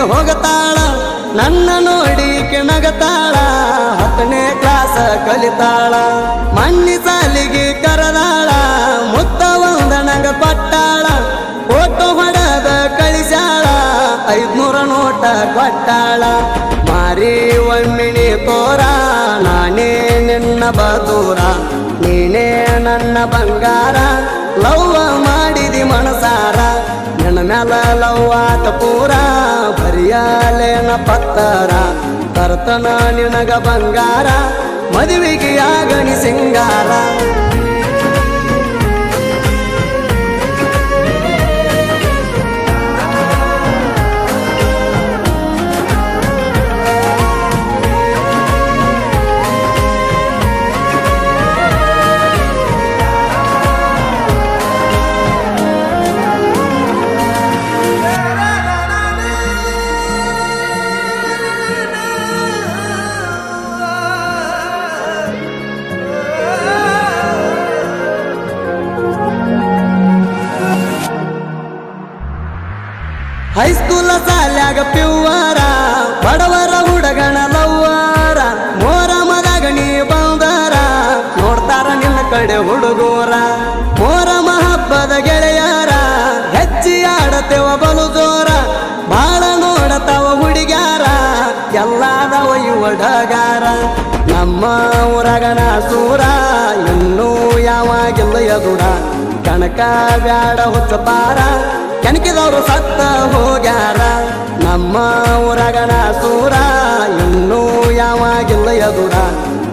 ಕಾಲೇಜಿಗೆ ಹೋಗತಾಳ ನನ್ನ ನೋಡಿ ನಗತಾಳ 10ನೇ ಕ್ಲಾಸ ಕಲಿತಾಳ ಮಣ್ಣಿ ಸಾಲಿಗೆ ಕರದಾಳ ಮುತ್ತ ಒಂದ ನಂಗ ಕೊಟ್ಟಾಳ ಫೋಟೋ ಹೊಡೆದ ಕಳಿಸ್ಯಾಳ 500 ನೋಟ ಕೊಟ್ಟಾಳ ಮಾರಿ ಒಮ್ಮಿಣಿ ತೋರ ನಾನೇ ನಿನ್ನ ಬದೂರ ನೀನೇ ನನ್ನ ಬಂಗಾರ ಲವ್ವ ಮಾಡಿದಿ ಮನಸಾರ ನನ್ನ ಮ್ಯಾಲ ಲವ್ವಾತ ಪೂರ ಬರಿಯಾಲೇನ ಪತ್ತರ ತರ್ತನ ನಿನಗ ಬಂಗಾರ ಮದುವೆಗೆ ಆಗಣಿ ಸಿಂಗಾರ ಹೈಸ್ಕೂಲ ಸಾಲ್ಯಾಗ ಪ್ಯೂವರ ಬಡವರ ಹುಡುಗನ ಲವ್ವಾರ ಮೋರಮದಾಗ ನೀ ಬಂದಾರ ನೋಡ್ತಾರ ನಿನ್ನ ಕಡೆ ಹುಡುಗೋರ ಮೋರಮ ಹಬ್ಬದ ಗೆಳೆಯಾರ ಹೆಚ್ಚಿ ಆಡತೇವ ಬಲು ಜೋರ ಬಾಳ ನೋಡತವ ಹುಡುಗ್ಯಾರ ಎಲ್ಲಾದವ ಹುಡುಗಾರ ನಮ್ಮ ಊರಗನ ಸೂರ ಇನ್ನೂ ಯಾವಾಗಿಲ್ಲ ಎದುರ ಕನಕ ಬ್ಯಾಡ ಹುಚ್ಚಪಾರ ಕೆಣಕಿದವರು ಸತ್ತ ಹೋಗ್ಯಾರ ನಮ್ಮ ಊರಗನ ಸೂರ ಇನ್ನೂ ಯಾವಾಗಿಲ್ಲ ಎದುರ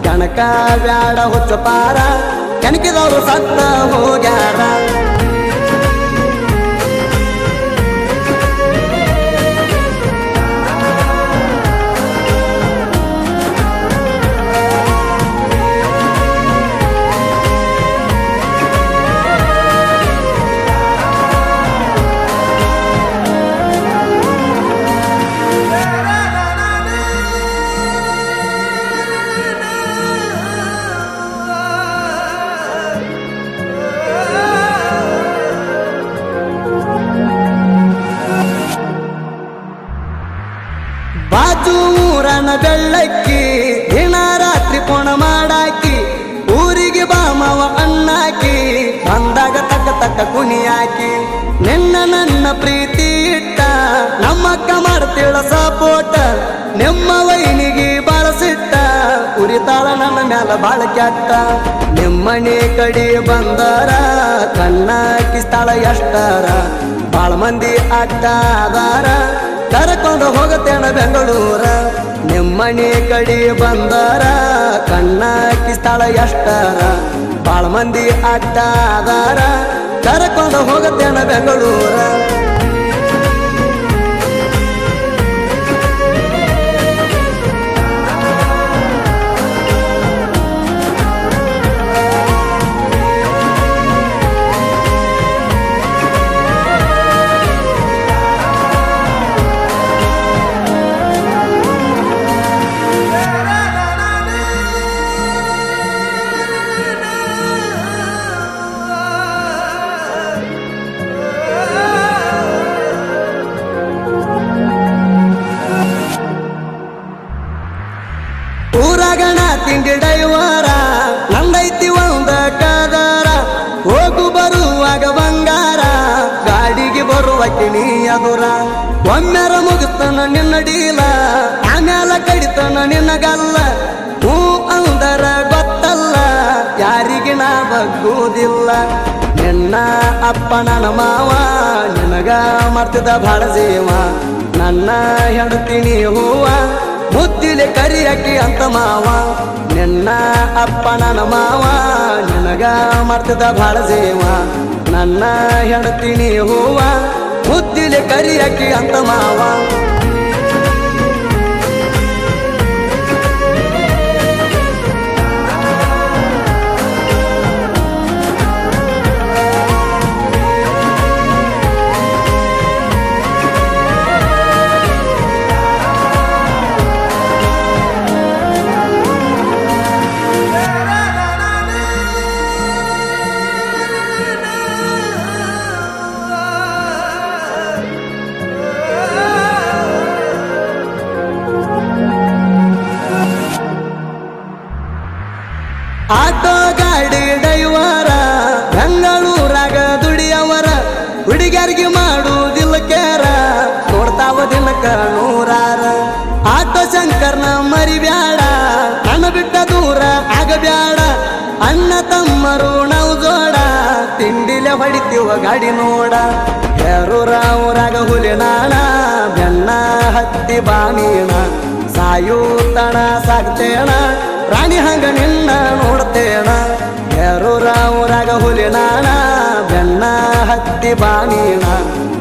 ಕನಕ ಬ್ಯಾಡ ಹುಚ್ಚಪಾರ ಕೆಣಕಿದವರು ಸತ್ತ ಹೋಗ್ಯಾರ ಬಾಜು ಊರನ ಬೆಳ್ಳಕ್ಕಿ ದಿನ ರಾತ್ರಿ ಪೋಣ ಮಾಡಾಕಿ ಊರಿಗೆ ಬಾಮವ ಅಣ್ಣಾಕಿ ಬಂದಾಗ ತಕ್ಕ ತಕ್ಕ ಕುಣಿಯಾಕಿ ನಿನ್ನ ನನ್ನ ಪ್ರೀತಿ ಇಟ್ಟ ನಮ್ಮಕ್ಕ ಮಾಡ್ತೀಳ ಸಪೋಟ ನಿಮ್ಮ ವೈನಿಗೆ ಬಳಸಿಟ್ಟ ಉರಿತಾಳ ನನ್ನ ಮ್ಯಾಲ ಬಾಳ ಕೆಟ್ಟ ನಿಮ್ಮನೆ ಕಡೆ ಬಂದಾರ ಕಣ್ಣ ಕಿಸ್ತಾಳ ಎಷ್ಟರ ಬಾಳ ಮಂದಿ ಅಡ್ಡ ಅದಾರ ಕರ್ಕೊಂಡು ಹೋಗತ್ತೇಣ ಬೆಂಗಳೂರ ನಿಮ್ಮನೆ ಕಡೆ ಬಂದಾರ ಕಣ್ಣ ಕಿಸ್ತಾಳ ಎಷ್ಟರ ಬಾಳ ಮಂದಿ ಅಡ್ಡ ಅದಾರ ಕರ್ಕೊಂಡು ಹೋಗತ್ತೇಣ ಬೆಂಗಳೂರ ಊರಗಣ ತಿಂಡಿ ಡೈವರ ನಂದೈತಿ ಒಂದ ಕಾದಾರ ಹೋಗು ಬರುವಾಗ ಬಂಗಾರ ಗಾಡಿಗೆ ಬರುವಕ್ಕೆ ನೀ ಎದುರ ಒಮ್ಮೆರ ಮುಗಿಸ್ತನ ನಿನ್ನ ಡೀಲ ಆಮ್ಯಾಲ ಕಡಿತನ ನಿನ್ನ ಗಲ್ಲ ಹೂ ಅಂದರ ಗೊತ್ತಲ್ಲ ಯಾರಿಗೆ ನಾ ಬಗ್ಗುವುದಿಲ್ಲ ನಿನ್ನ ಅಪ್ಪ ನನ್ನ ಮಾವ ನಿನಗ ಮಾಡ್ತಿದ್ದ ಬಾಳ ಜೀವ ನನ್ನ ಹೆಂಡತಿನಿ ಹೂವ ಮುದ್ದಿಲೆ ಕರಿಯಕ್ಕಿ ಅಂತ ಮಾವ ನಿನ್ನ ಅಪ್ಪ ನನ್ನ ಮಾವ ನಿನಗ ಮಾಡ್ತಿದ್ದ ಬಾಳ ಜೀವ ನನ್ನ ಹೆಂಡತಿನಿ ಹೂವ ಮುದ್ದಿಲೆ ಕರಿಯಕ್ಕಿ ಅಂತ ಮಾವ ಗಾಡಿ ನೋಡ ಹೇರೂರ ಊರಾಗ ಹುಲಿನಾಣ ಬೆನ್ನ ಹತ್ತಿ ಬಾಣೀಣ ಸಾಯೂತಣ ಸಾಕ್ತೇಣ ಪ್ರಾಣಿ ಹಂಗ ನಿನ್ನ ನೋಡ್ತೇಣ ಹೇರೂರ ಊರಾಗ ಹುಲಿನಾಣ ಬೆನ್ನ ಹತ್ತಿ ಬಾಣೀಣ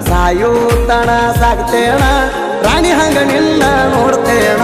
ಸಾಯೂತಣ ಸಾಕ್ತೇಣ ಪ್ರಾಣಿ ಹಂಗ ನಿನ್ನ ನೋಡ್ತೇಣ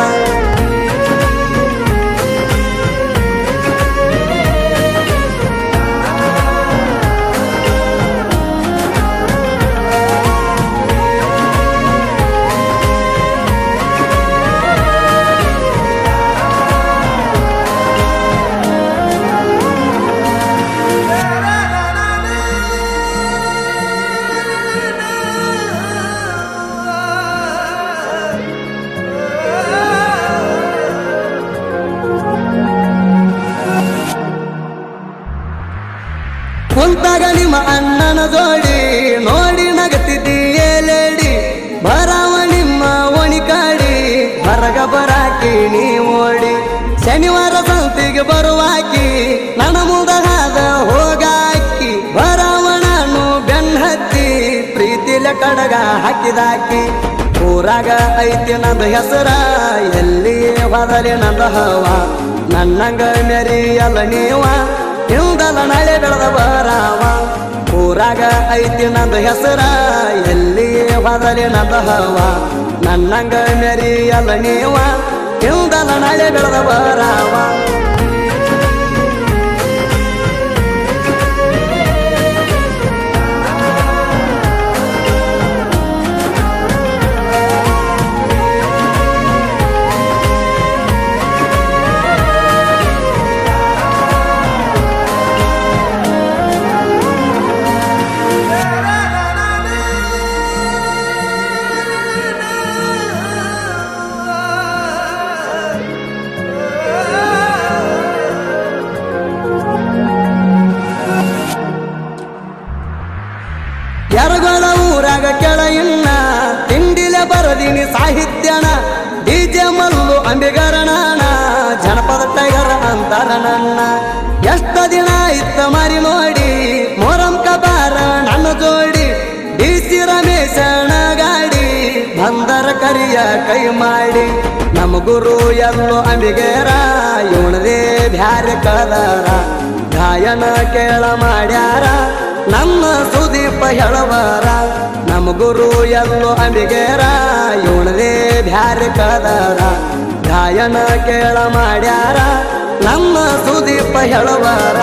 ಕುಂತಾಗ ನಿಮ್ಮ ಅಣ್ಣನ ಜೋಡಿ ನೋಡಿ ನಗತಿದ್ದಿ ಏಲೇಡಿ ಬರಾವ ನಿಮ್ಮ ಒಣಿಕಾಡಿ ಹೊರಗ ಬರಾಕಿ ನೀ ಓಡಿ ಶನಿವಾರ ಸಂತಿಗೆ ಬರುವಾಕಿ ನನ್ನ ಮುದಹಾದ ಹೋಗಾಕಿ ಬರಾವ ನಾನು ಬೆನ್ನ ಹತ್ತಿ ಪ್ರೀತಿಲ ಕಡಗ ಹಾಕಿದಾಕಿ ಊರಾಗ ಐತಿ ನಂದು ಹೆಸರ ಎಲ್ಲಿ ಹೋದಲಿ ನಂದು ಹವ ನನ್ನಂಗ ಮೆರಿಯಲ್ಲ ನೀವ ಹಿಂದಲ ನಾಳೆ ಬೆಳೆದ ಬರಾವ ಊರಾಗ ಐತಿ ನಂದು ಹೆಸರ ಎಲ್ಲಿ ಹೋದಲಿ ನಂದು ಹವ ನನ್ನಂಗ ಮೆರಿಯಲ್ಲ ನೀವ ಹಿಂದಲ ನಾಳೆ ಬೆಳೆದ ಬರಾವ ಯರಗೋಳ ಊರಾಗ ಕೆಳ ಇನ್ನ ತಿಂಡಿಲೆ ಬರದಿನಿ ಸಾಹಿತ್ಯನ ಡಿಜೆ ಮಲ್ಲು ಅಂಬಿಗರಣ ಜನಪದ ಟೈಗರ್ ಅಂತಾರ ನನ್ನ ಎಷ್ಟ ದಿನ ಇತ್ತ ಮಾರಿ ನೋಡಿ ಮೊರಂ ಕಬಾರ ನನ್ನ ಜೋಡಿ ಡಿಸಿ ರಮೇಶನ ಗಾಡಿ ಬಂದರ ಕರಿಯ ಕೈ ಮಾಡಿ ನಮ್ಮ ಗುರು ಎಲ್ಲೋ ಅಂಬಿಗೇರ ಇವಣದೇ ಬ್ಯಾರೆ ಕದಾರ ಗಾಯನ ಕೇಳ ಮಾಡ್ಯಾರ ನಮ್ಮ ಸುದೀಪ ಹೇಳವಾರ ನಮ್ಮ ಗುರು ಎಲ್ಲೋ ಅಂಬಿಗೇರ ಇವಣದೇ ಬ್ಯಾರೆ ಕದಾರ ಗಾಯನ ಕೇಳ ಮಾಡ್ಯಾರ ನಮ್ಮ ಸುದೀಪ ಹೇಳವಾರ